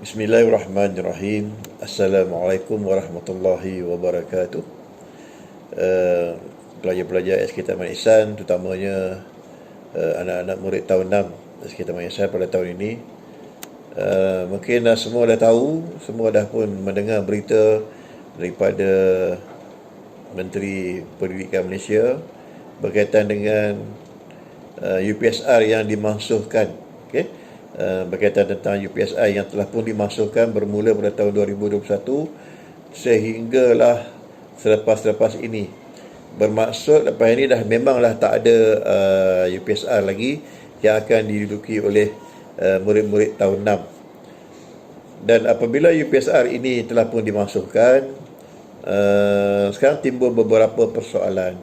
Bismillahirrahmanirrahim. Assalamualaikum warahmatullahi wabarakatuh. Pelajar-pelajar SK Taman Ihsan, terutamanya anak-anak murid tahun 6 SK Taman Ihsan pada tahun ini. Mungkin semua dah tahu, semua dah pun mendengar berita daripada Menteri Pendidikan Malaysia berkaitan dengan UPSR yang dimansuhkan. Berkaitan tentang UPSR yang telah pun dimasukkan bermula pada tahun 2021 sehinggalah selepas ini. Bermaksud lepas ini dah memanglah tak ada UPSR lagi yang akan diduduki oleh murid-murid tahun 6. Dan apabila UPSR ini telah pun dimasukkan, sekarang timbul beberapa persoalan.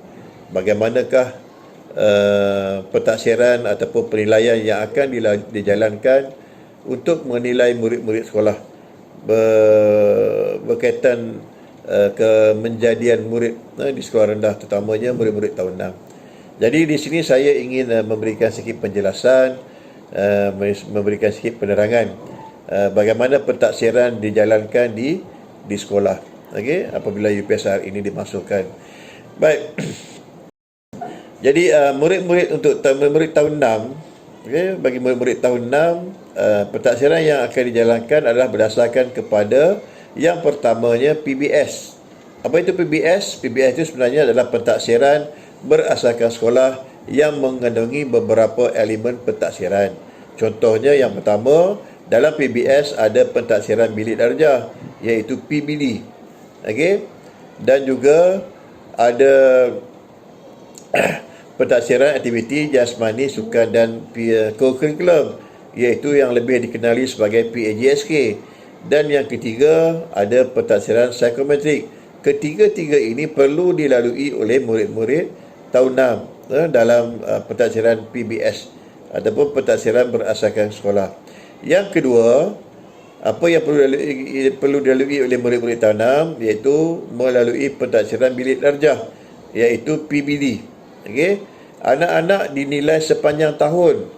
Bagaimanakah pentaksiran ataupun penilaian yang akan dijalankan untuk menilai murid-murid sekolah berkaitan kemenjadian murid di sekolah rendah, terutamanya murid-murid tahun 6. Jadi di sini saya ingin memberikan sedikit penjelasan, memberikan sedikit penerangan bagaimana pentaksiran dijalankan di sekolah, apabila UPSR ini dimasukkan. Baik. Jadi murid-murid untuk murid tahun 6, bagi murid-murid tahun 6, pentaksiran yang akan dijalankan adalah berdasarkan kepada yang pertamanya PBS. Apa itu PBS? PBS itu sebenarnya adalah pentaksiran berasaskan sekolah yang mengandungi beberapa elemen pentaksiran. Contohnya yang pertama, dalam PBS ada pentaksiran bilik darjah, iaitu PBD. Dan juga ada pentaksiran aktiviti jasmani, sukan dan co-curriculum, iaitu yang lebih dikenali sebagai PAJSK. Dan yang ketiga, ada pentaksiran psikometrik. Ketiga-tiga ini perlu dilalui oleh murid-murid tahun 6 dalam pentaksiran PBS ataupun pentaksiran berasaskan sekolah. Yang kedua, apa yang perlu dilalui oleh murid-murid tahun 6 iaitu melalui pentaksiran bilik darjah, iaitu PBD. Anak-anak dinilai sepanjang tahun.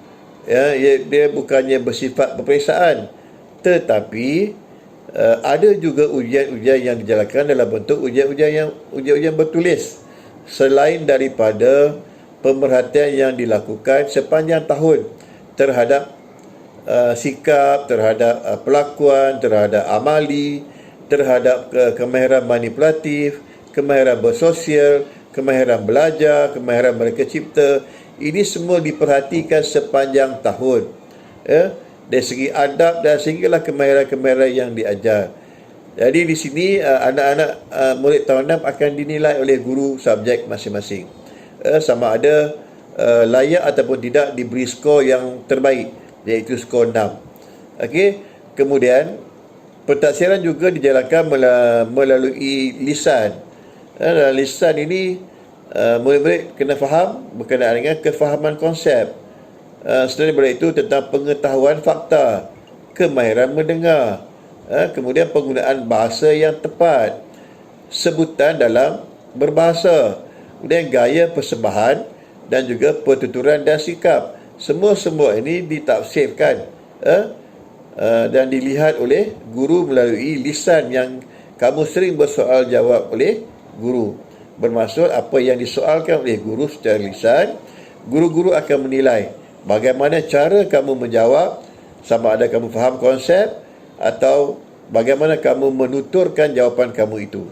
Dia bukannya bersifat peperiksaan, tetapi ada juga ujian-ujian yang dijalankan dalam bentuk ujian-ujian bertulis, selain daripada pemerhatian yang dilakukan sepanjang tahun terhadap sikap, terhadap pelakuan, terhadap amali, terhadap kemahiran manipulatif, kemahiran bersosial, kemahiran belajar, kemahiran mereka cipta. Ini semua diperhatikan sepanjang tahun, dari segi adab dan sehinggalah kemahiran-kemahiran yang diajar. Jadi di sini anak-anak murid tahun 6 akan dinilai oleh guru subjek masing-masing, sama ada layak ataupun tidak diberi skor yang terbaik, iaitu skor 6. Kemudian pentaksiran juga dijalankan melalui lisan. Dalam lisan ini murid-murid kena faham berkenaan dengan kefahaman konsep. Selain daripada itu, tentang pengetahuan fakta, kemahiran mendengar, kemudian penggunaan bahasa yang tepat, sebutan dalam berbahasa, kemudian gaya persembahan dan juga pertuturan dan sikap. Semua ini ditafsirkan dan dilihat oleh guru melalui lisan yang kamu sering bersoal jawab oleh guru. Bermaksud apa yang disoalkan oleh guru secara lisan, guru-guru akan menilai bagaimana cara kamu menjawab, sama ada kamu faham konsep atau bagaimana kamu menuturkan jawapan kamu itu.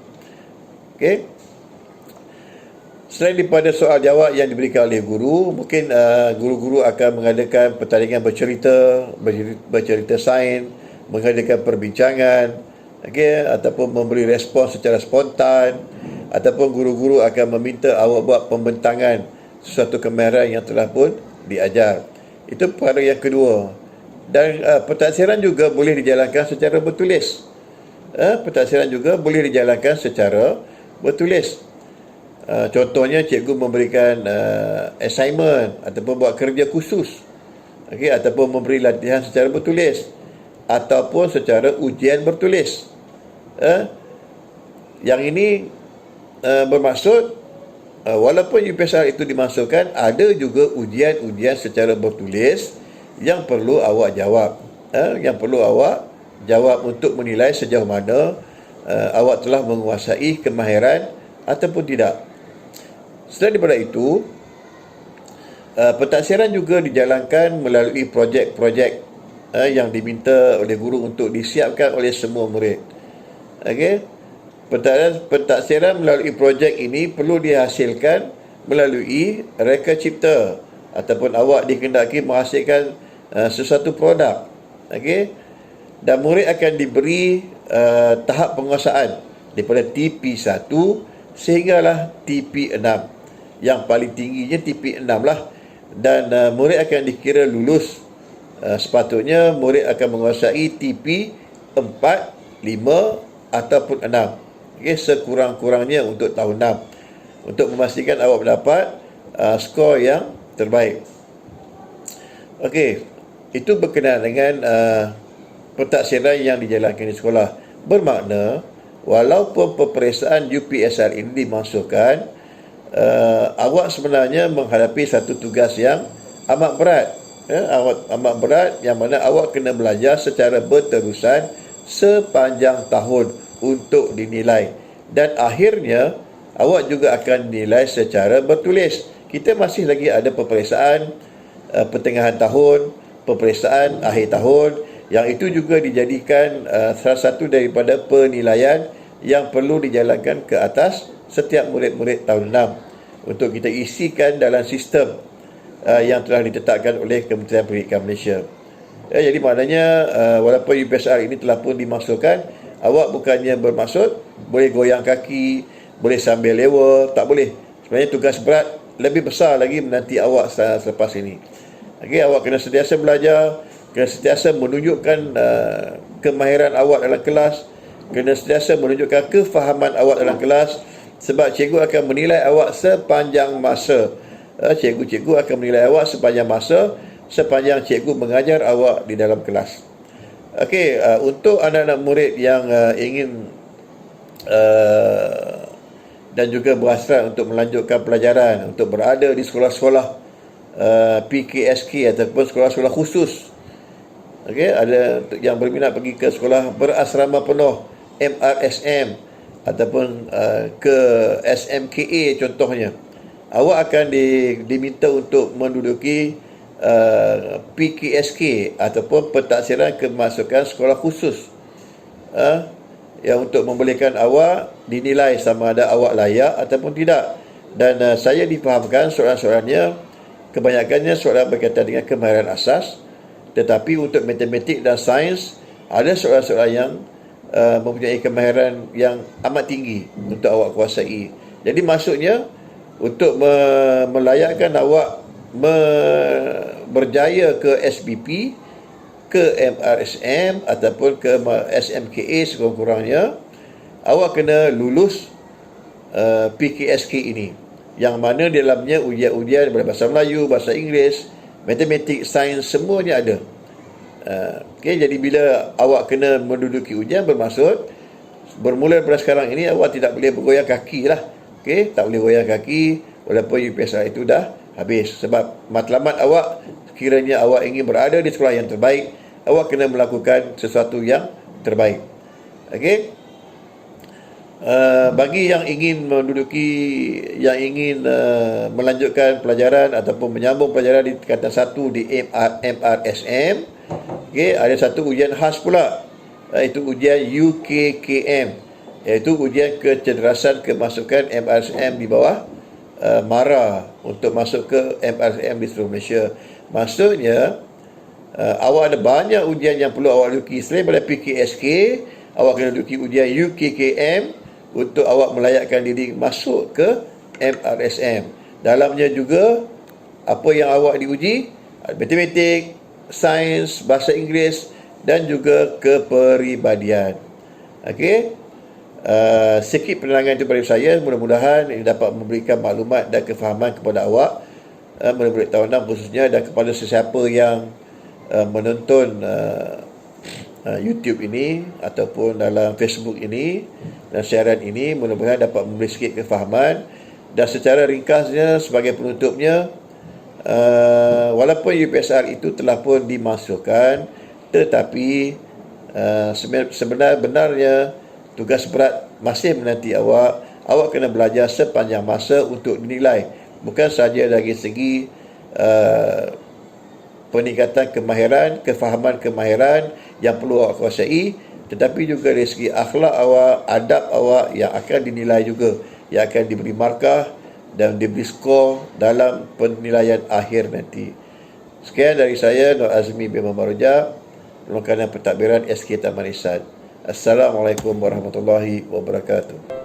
Selain daripada soal jawab yang diberikan oleh guru, mungkin guru-guru akan mengadakan pertandingan bercerita sains, mengadakan perbincangan, ataupun memberi respon secara spontan, ataupun guru-guru akan meminta awak buat pembentangan sesuatu kemahiran yang telah pun diajar. Itu perkara yang kedua. Dan pentaksiran juga boleh dijalankan secara bertulis. Pentaksiran juga boleh dijalankan secara bertulis. Contohnya, cikgu memberikan assignment ataupun buat kerja khusus, ataupun memberi latihan secara bertulis ataupun secara ujian bertulis. Yang ini bermaksud walaupun UPSR itu dimasukkan, ada juga ujian-ujian secara bertulis yang perlu awak jawab, yang perlu awak jawab untuk menilai sejauh mana awak telah menguasai kemahiran ataupun tidak. Selain daripada itu, pentaksiran juga dijalankan melalui projek-projek yang diminta oleh guru untuk disiapkan oleh semua murid. Okey. Pentaksiran melalui projek ini perlu dihasilkan melalui reka cipta ataupun awak dikehendaki menghasilkan sesuatu produk. Okey. Dan murid akan diberi tahap penguasaan daripada TP1 sehinggalah TP6. Yang paling tingginya TP6 lah. Dan murid akan dikira lulus. Sepatutnya murid akan menguasai TP4, 5 ataupun 6. Okay, sekurang-kurangnya untuk tahun 6 untuk memastikan awak mendapat skor yang terbaik. Okey, itu berkenaan dengan pentaksiran yang dijalankan di sekolah. Bermakna walaupun peperiksaan UPSR ini dimasukkan, awak sebenarnya menghadapi satu tugas yang amat berat. Amat berat, yang mana awak kena belajar secara berterusan sepanjang tahun untuk dinilai, dan akhirnya awak juga akan dinilai secara bertulis. Kita masih lagi ada peperiksaan pertengahan tahun, peperiksaan akhir tahun, yang itu juga dijadikan salah satu daripada penilaian yang perlu dijalankan ke atas setiap murid-murid tahun 6 untuk kita isikan dalam sistem yang telah ditetapkan oleh Kementerian Pendidikan Malaysia. Jadi maknanya walaupun UPSR ini telah pun dimasukkan, awak bukannya bermaksud boleh goyang kaki, boleh sambil lewa, tak boleh. Sebenarnya tugas berat lebih besar lagi menanti awak selepas ini. Okay, awak kena sentiasa belajar, kena sentiasa menunjukkan kemahiran awak dalam kelas, kena sentiasa menunjukkan kefahaman awak dalam kelas, sebab cikgu akan menilai awak sepanjang masa. Cikgu-cikgu akan menilai awak sepanjang masa, sepanjang cikgu mengajar awak di dalam kelas. Okey, untuk anak-anak murid yang ingin dan juga berhasrat untuk melanjutkan pelajaran, untuk berada di sekolah-sekolah PKSK ataupun sekolah-sekolah khusus. Okey, ada yang berminat pergi ke sekolah berasrama penuh, MRSM ataupun ke SMKA contohnya. Awak akan diminta untuk menduduki PKSK ataupun pentaksiran kemasukan sekolah khusus, yang untuk membolehkan awak dinilai sama ada awak layak ataupun tidak. Dan saya difahamkan soalan-soalannya kebanyakannya soalan berkaitan dengan kemahiran asas, tetapi untuk matematik dan sains ada soalan-soalan yang mempunyai kemahiran yang amat tinggi untuk awak kuasai. Jadi maksudnya untuk melayakkan awak berjaya ke SBP, ke MRSM ataupun ke SMKA sekurang-kurangnya, awak kena lulus PKSK ini, yang mana dalamnya ujian-ujian daripada bahasa Melayu, bahasa Inggeris, matematik, sains, semuanya ada. Okay, jadi bila awak kena menduduki ujian, bermaksud bermula daripada sekarang ini awak tidak boleh bergoyang kaki lah. Okay, tak boleh goyang kaki walaupun UPSR itu dah habis. Sebab matlamat awak, sekiranya awak ingin berada di sekolah yang terbaik, awak kena melakukan sesuatu yang terbaik. Okey. Bagi yang ingin menduduki, yang ingin melanjutkan pelajaran ataupun menyambung pelajaran di tingkatan 1 di MRSM, okey, ada satu ujian khas pula, iaitu ujian UKKM, iaitu ujian kecerdasan kemasukan MRSM di bawah MARA untuk masuk ke MRSM di seluruh Malaysia. Maksudnya awak ada banyak ujian yang perlu awak duduki. Selain daripada PKSK, awak kena duduki ujian UKKM untuk awak melayakkan diri masuk ke MRSM. Dalamnya juga apa yang awak diuji, matematik, sains, bahasa Inggeris dan juga kepribadian. Okey. Sikit penerangan itu dari saya. Mudah-mudahan ini dapat memberikan maklumat dan kefahaman kepada awak, murid-murid tahun 6 khususnya, dan kepada sesiapa yang menonton YouTube ini ataupun dalam Facebook ini dan siaran ini. Mudah-mudahan dapat memberi sikit kefahaman. Dan secara ringkasnya sebagai penutupnya, walaupun UPSR itu telah pun dimasukkan, tetapi Sebenarnya tugas berat masih menanti awak. Awak kena belajar sepanjang masa untuk dinilai, bukan sahaja dari segi peningkatan kemahiran, kefahaman kemahiran yang perlu awak kuasai, tetapi juga dari segi akhlak awak, adab awak yang akan dinilai juga, yang akan diberi markah dan diberi skor dalam penilaian akhir nanti. Sekian dari saya, Nur Azmi bin Muhammad Rajab, Pemakanan Pentadbiran SK Taman Ihsan. Assalamualaikum warahmatullahi wabarakatuh.